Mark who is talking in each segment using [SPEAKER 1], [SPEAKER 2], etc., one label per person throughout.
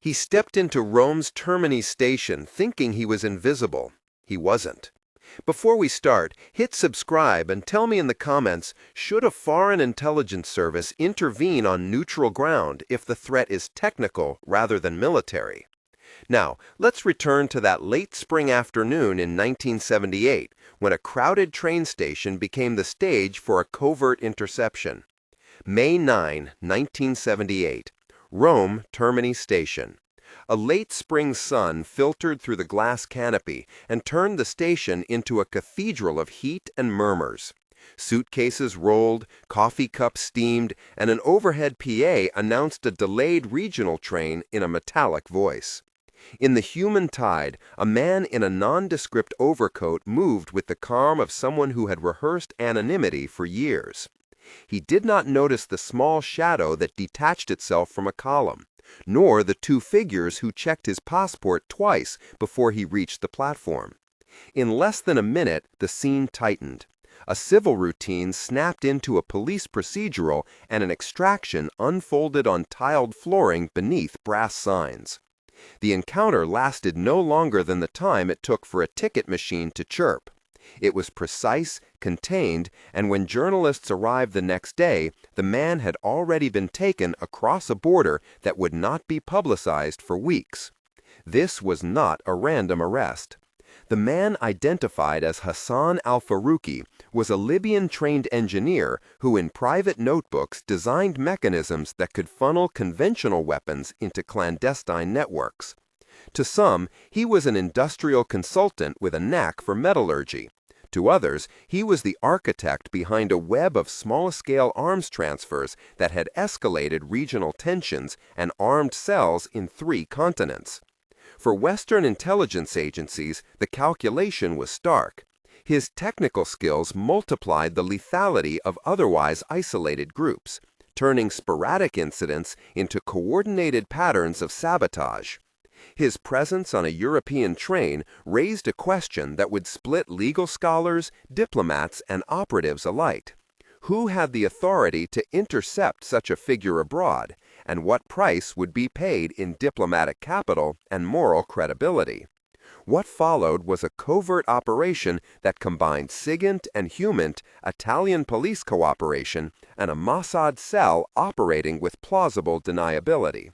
[SPEAKER 1] He stepped into Rome's Termini station thinking he was invisible. He wasn't. Before we start, hit subscribe and tell me in the comments, should a foreign intelligence service intervene on neutral ground if the threat is technical rather than military? Now, let's return to that late spring afternoon in 1978, when a crowded train station became the stage for a covert interception. May 9, 1978. Rome, Termini Station. A late spring sun filtered through the glass canopy and turned the station into a cathedral of heat and murmurs. Suitcases rolled, coffee cups steamed, and an overhead PA announced a delayed regional train in a metallic voice. In the human tide, a man in a nondescript overcoat moved with the calm of someone who had rehearsed anonymity for years. He did not notice the small shadow that detached itself from a column, nor the two figures who checked his passport twice before he reached the platform. In less than a minute, the scene tightened. A civil routine snapped into a police procedural, and an extraction unfolded on tiled flooring beneath brass signs. The encounter lasted no longer than the time it took for a ticket machine to chirp. It was precise, contained, and when journalists arrived the next day, the man had already been taken across a border that would not be publicized for weeks. This was not a random arrest. The man, identified as Hassan al-Farouqi, was a Libyan-trained engineer who in private notebooks designed mechanisms that could funnel conventional weapons into clandestine networks. To some, he was an industrial consultant with a knack for metallurgy. To others, he was the architect behind a web of small-scale arms transfers that had escalated regional tensions and armed cells in 3 continents. For Western intelligence agencies, the calculation was stark. His technical skills multiplied the lethality of otherwise isolated groups, turning sporadic incidents into coordinated patterns of sabotage. His presence on a European train raised a question that would split legal scholars, diplomats, and operatives alike. Who had the authority to intercept such a figure abroad, and what price would be paid in diplomatic capital and moral credibility? What followed was a covert operation that combined SIGINT and HUMINT, Italian police cooperation, and a Mossad cell operating with plausible deniability.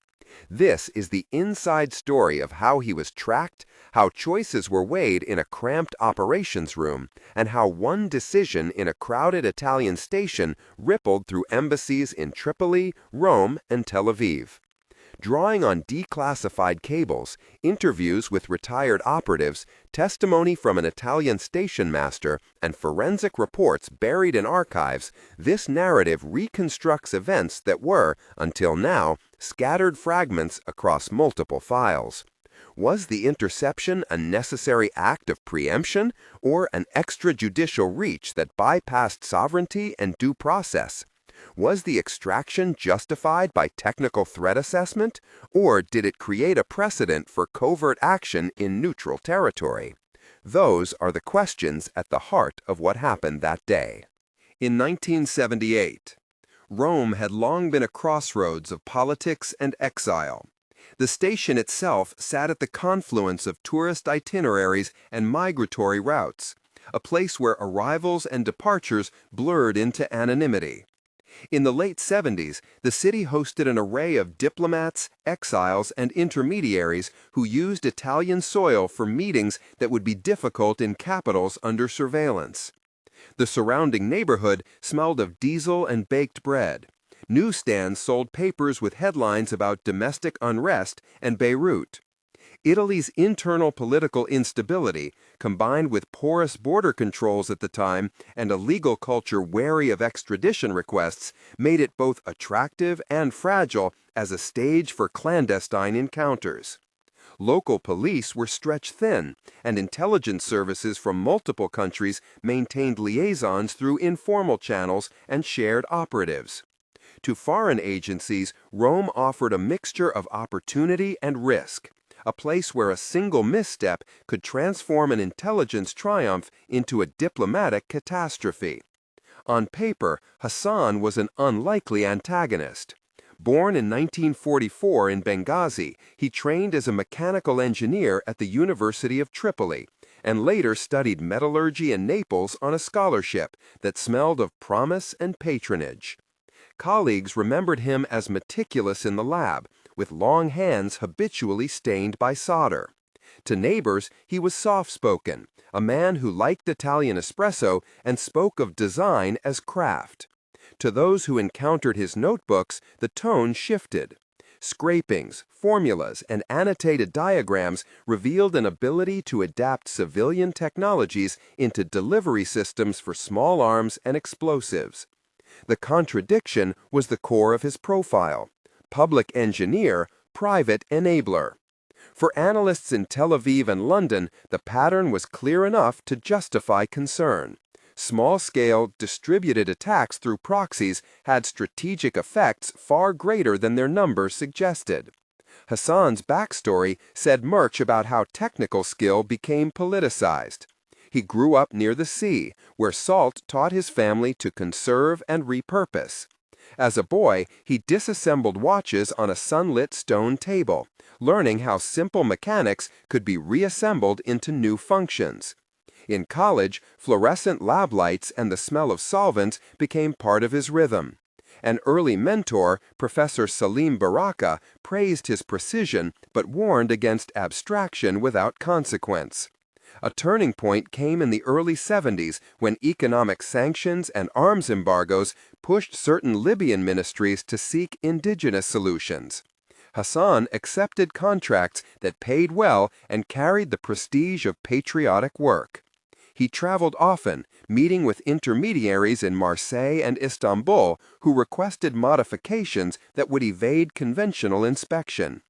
[SPEAKER 1] This is the inside story of how he was tracked, how choices were weighed in a cramped operations room, and how one decision in a crowded Italian station rippled through embassies in Tripoli, Rome, and Tel Aviv. Drawing on declassified cables, interviews with retired operatives, testimony from an Italian station master, and forensic reports buried in archives, this narrative reconstructs events that were, until now, scattered fragments across multiple files. Was the interception a necessary act of preemption or an extrajudicial reach that bypassed sovereignty and due process? Was the extraction justified by technical threat assessment, or did it create a precedent for covert action in neutral territory? Those are the questions at the heart of what happened that day. In 1978, Rome had long been a crossroads of politics and exile. The station itself sat at the confluence of tourist itineraries and migratory routes, a place where arrivals and departures blurred into anonymity. In the late 70s, the city hosted an array of diplomats, exiles, and intermediaries who used Italian soil for meetings that would be difficult in capitals under surveillance. The surrounding neighborhood smelled of diesel and baked bread. Newsstands sold papers with headlines about domestic unrest and Beirut. Italy's internal political instability, combined with porous border controls at the time and a legal culture wary of extradition requests, made it both attractive and fragile as a stage for clandestine encounters. Local police were stretched thin, and intelligence services from multiple countries maintained liaisons through informal channels and shared operatives. To foreign agencies, Rome offered a mixture of opportunity and risk, a place where a single misstep could transform an intelligence triumph into a diplomatic catastrophe. On paper, Hassan was an unlikely antagonist. Born in 1944 in Benghazi, he trained as a mechanical engineer at the University of Tripoli and later studied metallurgy in Naples on a scholarship that smelled of promise and patronage. Colleagues remembered him as meticulous in the lab, with long hands habitually stained by solder. To neighbors, he was soft-spoken, a man who liked Italian espresso and spoke of design as craft. To those who encountered his notebooks, the tone shifted. Scrapings, formulas, and annotated diagrams revealed an ability to adapt civilian technologies into delivery systems for small arms and explosives. The contradiction was the core of his profile: public engineer, private enabler. For analysts in Tel Aviv and London, the pattern was clear enough to justify concern. Small-scale, distributed attacks through proxies had strategic effects far greater than their numbers suggested. Hassan's backstory said much about how technical skill became politicized. He grew up near the sea, where salt taught his family to conserve and repurpose. As a boy, he disassembled watches on a sunlit stone table, learning how simple mechanics could be reassembled into new functions. In college, fluorescent lab lights and the smell of solvents became part of his rhythm. An early mentor, Professor Salim Baraka, praised his precision but warned against abstraction without consequence. A turning point came in the early 70s when economic sanctions and arms embargoes pushed certain Libyan ministries to seek indigenous solutions. Hassan accepted contracts that paid well and carried the prestige of patriotic work. He traveled often, meeting with intermediaries in Marseille and Istanbul who requested modifications that would evade conventional inspection.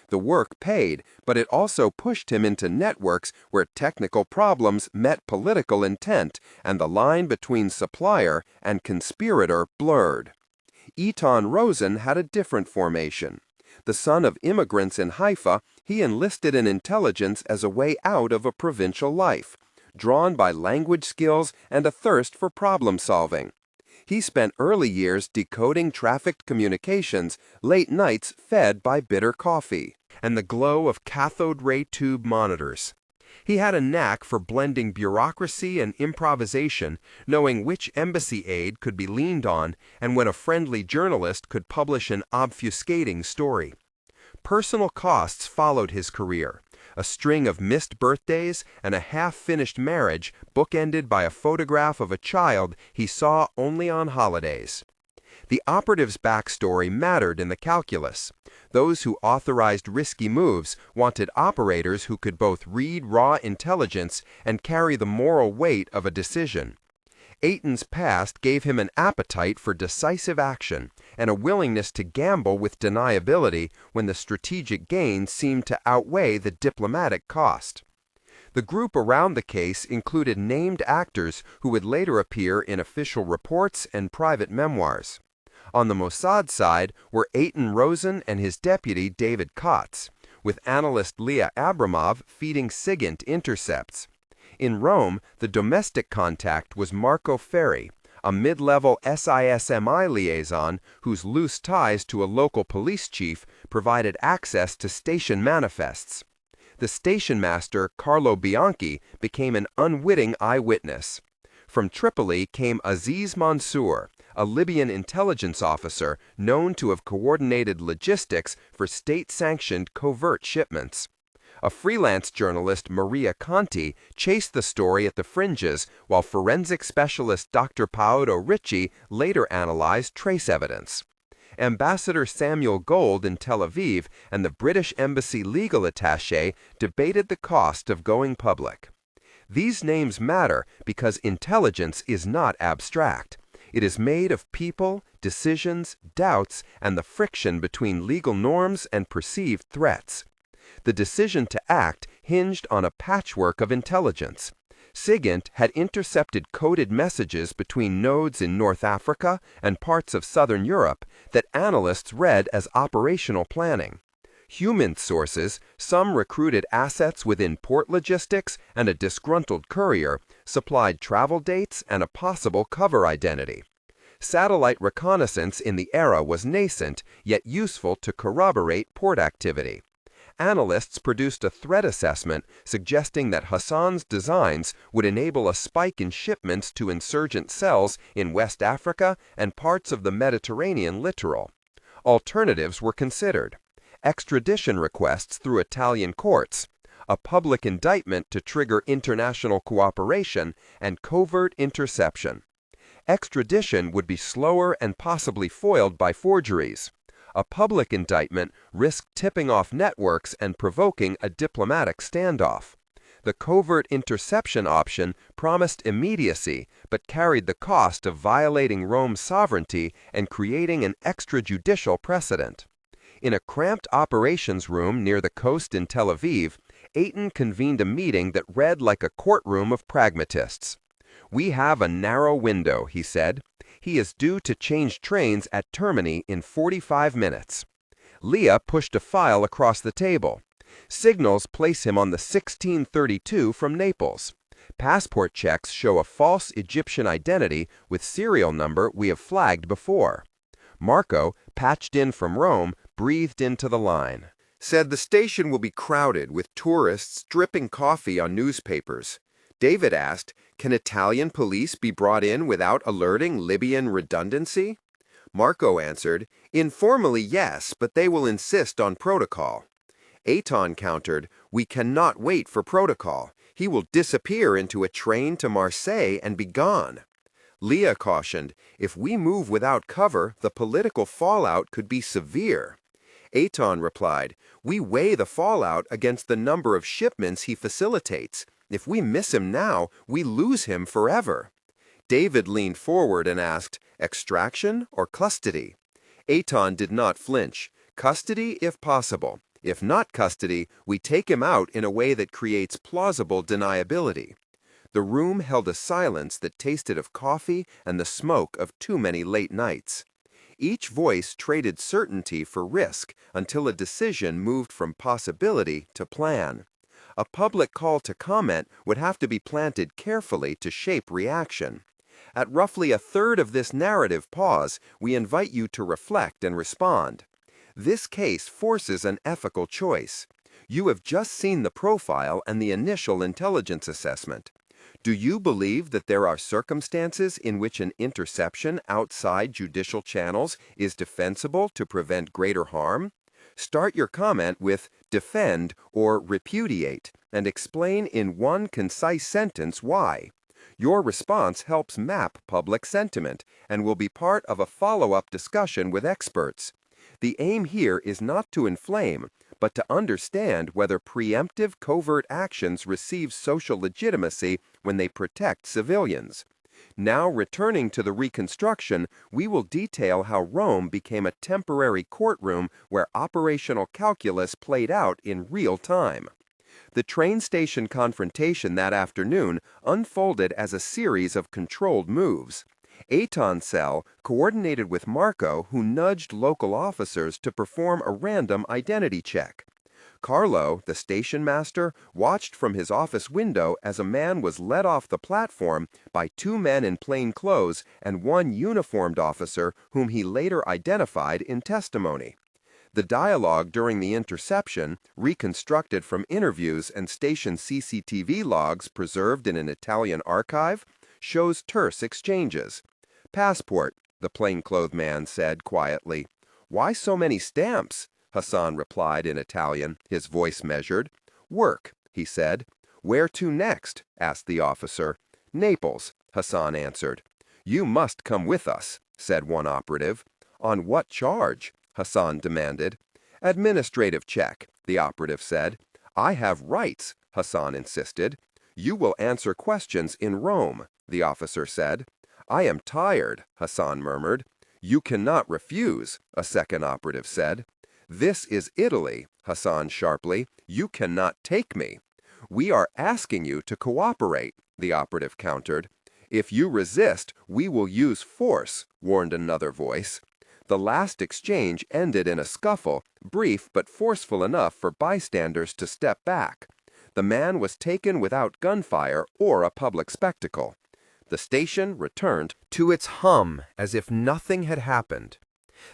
[SPEAKER 1] The work paid, but it also pushed him into networks where technical problems met political intent and the line between supplier and conspirator blurred. Eitan Rosen had a different formation. The son of immigrants in Haifa, he enlisted in intelligence as a way out of a provincial life, drawn by language skills and a thirst for problem-solving. He spent early years decoding trafficked communications, late nights fed by bitter coffee, and the glow of cathode ray tube monitors. He had a knack for blending bureaucracy and improvisation, knowing which embassy aide could be leaned on and when a friendly journalist could publish an obfuscating story. Personal costs followed his career. A string of missed birthdays and a half-finished marriage bookended by a photograph of a child he saw only on holidays. The operative's backstory mattered in the calculus. Those who authorized risky moves wanted operators who could both read raw intelligence and carry the moral weight of a decision. Eitan's past gave him an appetite for decisive action and a willingness to gamble with deniability when the strategic gain seemed to outweigh the diplomatic cost. The group around the case included named actors who would later appear in official reports and private memoirs. On the Mossad side were Eitan Rosen and his deputy David Kotz, with analyst Leah Abramov feeding SIGINT intercepts. In Rome, the domestic contact was Marco Ferri, a mid-level SISMI liaison whose loose ties to a local police chief provided access to station manifests. The station master, Carlo Bianchi, became an unwitting eyewitness. From Tripoli came Aziz Mansour, a Libyan intelligence officer known to have coordinated logistics for state-sanctioned covert shipments. A freelance journalist, Maria Conti, chased the story at the fringes, while forensic specialist Dr. Paolo Ricci later analyzed trace evidence. Ambassador Samuel Gold in Tel Aviv and the British Embassy legal attaché debated the cost of going public. These names matter because intelligence is not abstract. It is made of people, decisions, doubts, and the friction between legal norms and perceived threats. The decision to act hinged on a patchwork of intelligence. SIGINT had intercepted coded messages between nodes in North Africa and parts of Southern Europe that analysts read as operational planning. Human sources, some recruited assets within port logistics and a disgruntled courier, supplied travel dates and a possible cover identity. Satellite reconnaissance in the era was nascent, yet useful to corroborate port activity. Analysts produced a threat assessment suggesting that Hassan's designs would enable a spike in shipments to insurgent cells in West Africa and parts of the Mediterranean littoral. Alternatives were considered: extradition requests through Italian courts, a public indictment to trigger international cooperation, and covert interception. Extradition would be slower and possibly foiled by forgeries. A public indictment risked tipping off networks and provoking a diplomatic standoff. The covert interception option promised immediacy but carried the cost of violating Rome's sovereignty and creating an extrajudicial precedent. In a cramped operations room near the coast in Tel Aviv, Aiton convened a meeting that read like a courtroom of pragmatists. "We have a narrow window," he said. "He is due to change trains at Termini in 45 minutes. Leah pushed a file across the table. "Signals place him on the 1632 from Naples. Passport checks show a false Egyptian identity with serial number we have flagged before." Marco, patched in from Rome, breathed into the line. Said the station will be crowded with tourists dripping coffee on newspapers. David asked, "Can Italian police be brought in without alerting Libyan redundancy?" Marco answered, "Informally, yes, but they will insist on protocol." Aiton countered, "We cannot wait for protocol. He will disappear into a train to Marseille and be gone." Leah cautioned, "If we move without cover, the political fallout could be severe." Aiton replied, "We weigh the fallout against the number of shipments he facilitates. If we miss him now, we lose him forever." David leaned forward and asked, "Extraction or custody?" Aiton did not flinch. "Custody if possible. If not custody, we take him out in a way that creates plausible deniability." The room held a silence that tasted of coffee and the smoke of too many late nights. Each voice traded certainty for risk until a decision moved from possibility to plan. A public call to comment would have to be planted carefully to shape reaction. At roughly a third of this narrative pause, we invite you to reflect and respond. This case forces an ethical choice. You have just seen the profile and the initial intelligence assessment. Do you believe that there are circumstances in which an interception outside judicial channels is defensible to prevent greater harm? Start your comment with "defend" or "repudiate" and explain in one concise sentence why. Your response helps map public sentiment and will be part of a follow-up discussion with experts. The aim here is not to inflame, but to understand whether preemptive covert actions receive social legitimacy when they protect civilians. Now, returning to the Reconstruction, we will detail how Rome became a temporary courtroom where operational calculus played out in real time. The train station confrontation that afternoon unfolded as a series of controlled moves. Aiton's cell coordinated with Marco, who nudged local officers to perform a random identity check. Carlo, the station master, watched from his office window as a man was led off the platform by two men in plain clothes and one uniformed officer whom he later identified in testimony. The dialogue during the interception, reconstructed from interviews and station CCTV logs preserved in an Italian archive, shows terse exchanges. "Passport," the plainclothed man said quietly. "Why so many stamps?" Hassan replied in Italian, his voice measured. "Work," he said. "Where to next?" asked the officer. "Naples," Hassan answered. "You must come with us," said one operative. "On what charge?" Hassan demanded. "Administrative check," the operative said. "I have rights," Hassan insisted. "You will answer questions in Rome," the officer said. "I am tired," Hassan murmured. "You cannot refuse," a second operative said. "This is Italy," Hassan sharply. "You cannot take me." "We are asking you to cooperate," the operative countered. "If you resist, we will use force," warned another voice. The last exchange ended in a scuffle, brief but forceful enough for bystanders to step back. The man was taken without gunfire or a public spectacle. The station returned to its hum as if nothing had happened.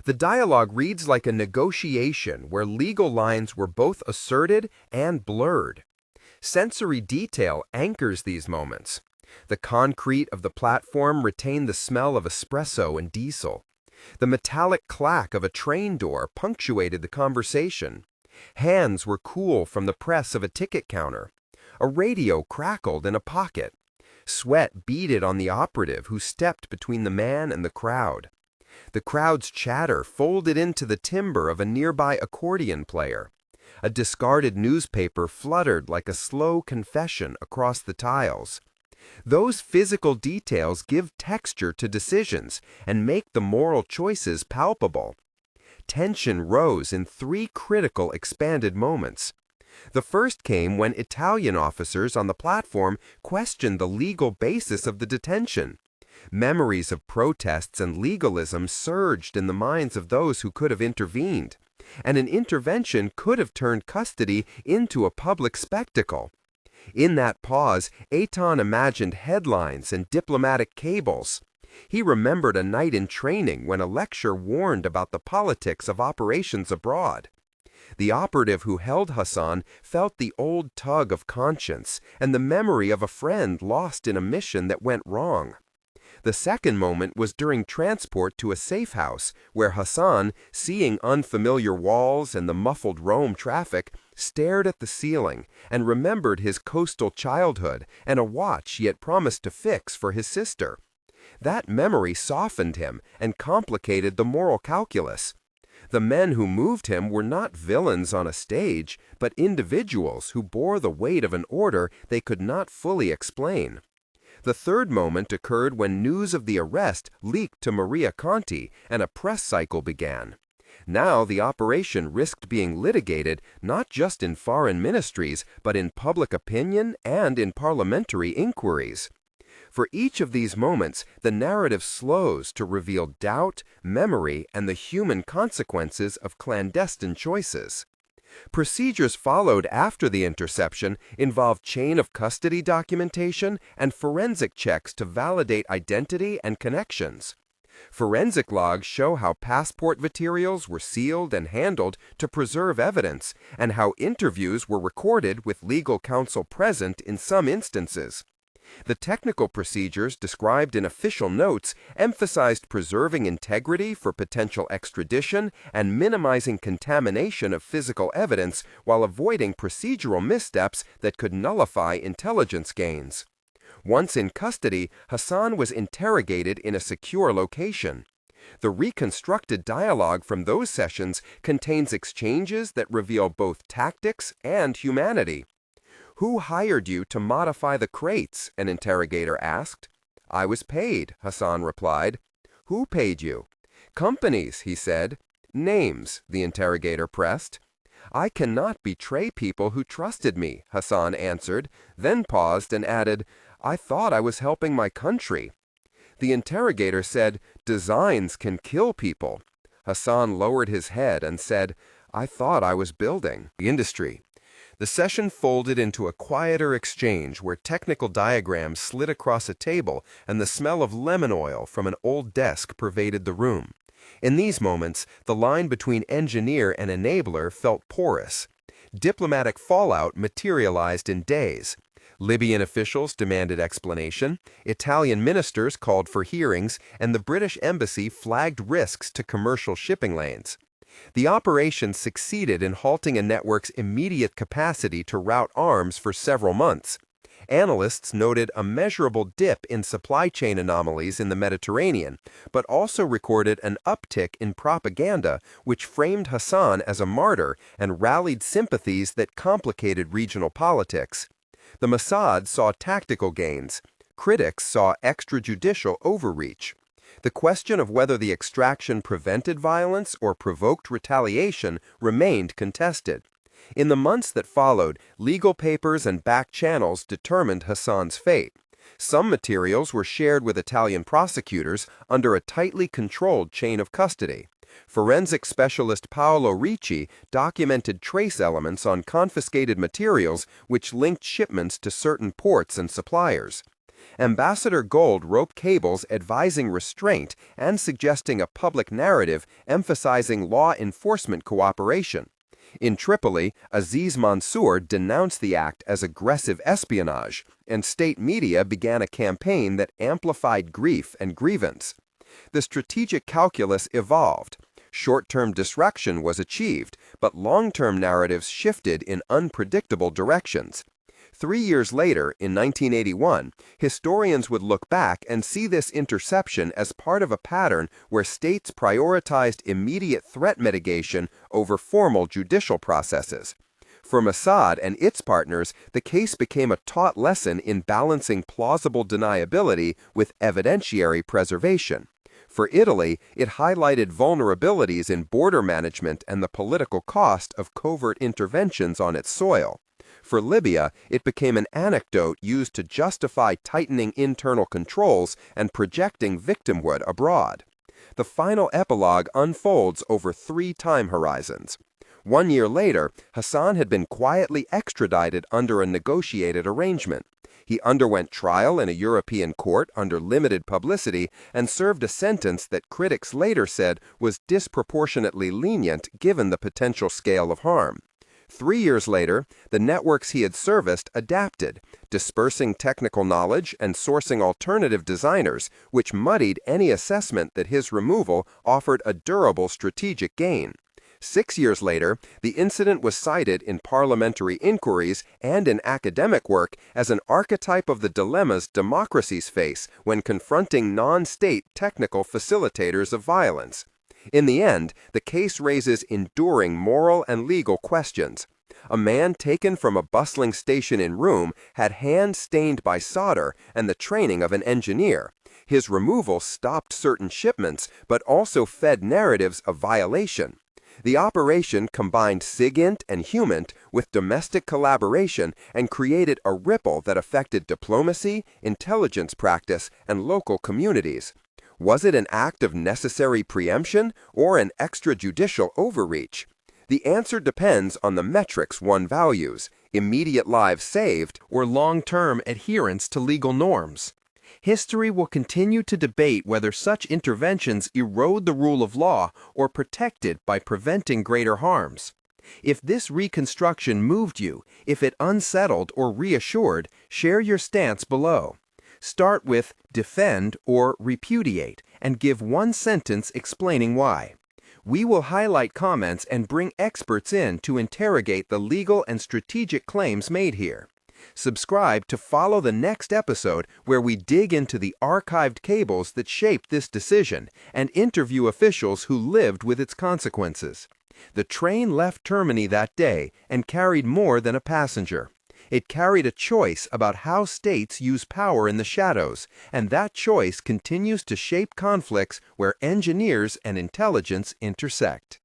[SPEAKER 1] The dialogue reads like a negotiation where legal lines were both asserted and blurred. Sensory detail anchors these moments. The concrete of the platform retained the smell of espresso and diesel. The metallic clack of a train door punctuated the conversation. Hands were cool from the press of a ticket counter. A radio crackled in a pocket. Sweat beaded on the operative who stepped between the man and the crowd. The crowd's chatter folded into the timbre of a nearby accordion player. A discarded newspaper fluttered like a slow confession across the tiles. Those physical details give texture to decisions and make the moral choices palpable. Tension rose in 3 critical expanded moments. The first came when Italian officers on the platform questioned the legal basis of the detention. Memories of protests and legalism surged in the minds of those who could have intervened, and an intervention could have turned custody into a public spectacle. In that pause, Eitan imagined headlines and diplomatic cables. He remembered a night in training when a lecture warned about the politics of operations abroad. The operative who held Hassan felt the old tug of conscience and the memory of a friend lost in a mission that went wrong. The second moment was during transport to a safe house, where Hassan, seeing unfamiliar walls and the muffled Rome traffic, stared at the ceiling and remembered his coastal childhood and a watch he had promised to fix for his sister. That memory softened him and complicated the moral calculus. The men who moved him were not villains on a stage, but individuals who bore the weight of an order they could not fully explain. The third moment occurred when news of the arrest leaked to Maria Conti and a press cycle began. Now the operation risked being litigated not just in foreign ministries, but in public opinion and in parliamentary inquiries. For each of these moments, the narrative slows to reveal doubt, memory, and the human consequences of clandestine choices. Procedures followed after the interception involved chain of custody documentation and forensic checks to validate identity and connections. Forensic logs show how passport materials were sealed and handled to preserve evidence, and how interviews were recorded with legal counsel present in some instances. The technical procedures described in official notes emphasized preserving integrity for potential extradition and minimizing contamination of physical evidence while avoiding procedural missteps that could nullify intelligence gains. Once in custody, Hassan was interrogated in a secure location. The reconstructed dialogue from those sessions contains exchanges that reveal both tactics and humanity. "Who hired you to modify the crates?" an interrogator asked. "I was paid," Hassan replied. "Who paid you?" "Companies," he said. "Names," the interrogator pressed. "I cannot betray people who trusted me," Hassan answered, then paused and added, "I thought I was helping my country." The interrogator said, "Designs can kill people." Hassan lowered his head and said, "I thought I was building the industry." The session folded into a quieter exchange where technical diagrams slid across a table and the smell of lemon oil from an old desk pervaded the room. In these moments, the line between engineer and enabler felt porous. Diplomatic fallout materialized in days. Libyan officials demanded explanation, Italian ministers called for hearings, and the British embassy flagged risks to commercial shipping lanes. The operation succeeded in halting a network's immediate capacity to route arms for several months. Analysts noted a measurable dip in supply chain anomalies in the Mediterranean, but also recorded an uptick in propaganda which framed Hassan as a martyr and rallied sympathies that complicated regional politics. The Mossad saw tactical gains. Critics saw extrajudicial overreach. The question of whether the extraction prevented violence or provoked retaliation remained contested. In the months that followed, legal papers and back channels determined Hassan's fate. Some materials were shared with Italian prosecutors under a tightly controlled chain of custody. Forensic specialist Paolo Ricci documented trace elements on confiscated materials which linked shipments to certain ports and suppliers. Ambassador Gold roped cables advising restraint and suggesting a public narrative emphasizing law enforcement cooperation. In Tripoli, Aziz Mansour denounced the act as aggressive espionage, and state media began a campaign that amplified grief and grievance. The strategic calculus evolved. Short-term distraction was achieved, but long-term narratives shifted in unpredictable directions. 3 years later, in 1981, historians would look back and see this interception as part of a pattern where states prioritized immediate threat mitigation over formal judicial processes. For Mossad and its partners, the case became a taught lesson in balancing plausible deniability with evidentiary preservation. For Italy, it highlighted vulnerabilities in border management and the political cost of covert interventions on its soil. For Libya, it became an anecdote used to justify tightening internal controls and projecting victimhood abroad. The final epilogue unfolds over 3 time horizons. 1 year later, Hassan had been quietly extradited under a negotiated arrangement. He underwent trial in a European court under limited publicity and served a sentence that critics later said was disproportionately lenient given the potential scale of harm. 3 years later, the networks he had serviced adapted, dispersing technical knowledge and sourcing alternative designers, which muddied any assessment that his removal offered a durable strategic gain. 6 years later, the incident was cited in parliamentary inquiries and in academic work as an archetype of the dilemmas democracies face when confronting non-state technical facilitators of violence. In the end, the case raises enduring moral and legal questions. A man taken from a bustling station in Rome had hands stained by solder and the training of an engineer. His removal stopped certain shipments, but also fed narratives of violation. The operation combined SIGINT and HUMINT with domestic collaboration and created a ripple that affected diplomacy, intelligence practice, and local communities. Was it an act of necessary preemption or an extrajudicial overreach? The answer depends on the metrics one values: immediate lives saved or long-term adherence to legal norms. History will continue to debate whether such interventions erode the rule of law or protect it by preventing greater harms. If this reconstruction moved you, if it unsettled or reassured, share your stance below. Start with defend or repudiate and give one sentence explaining why. We will highlight comments and bring experts in to interrogate the legal and strategic claims made here. Subscribe to follow the next episode where we dig into the archived cables that shaped this decision and interview officials who lived with its consequences. The train left Termini that day and carried more than a passenger. It carried a choice about how states use power in the shadows, and that choice continues to shape conflicts where engineers and intelligence intersect.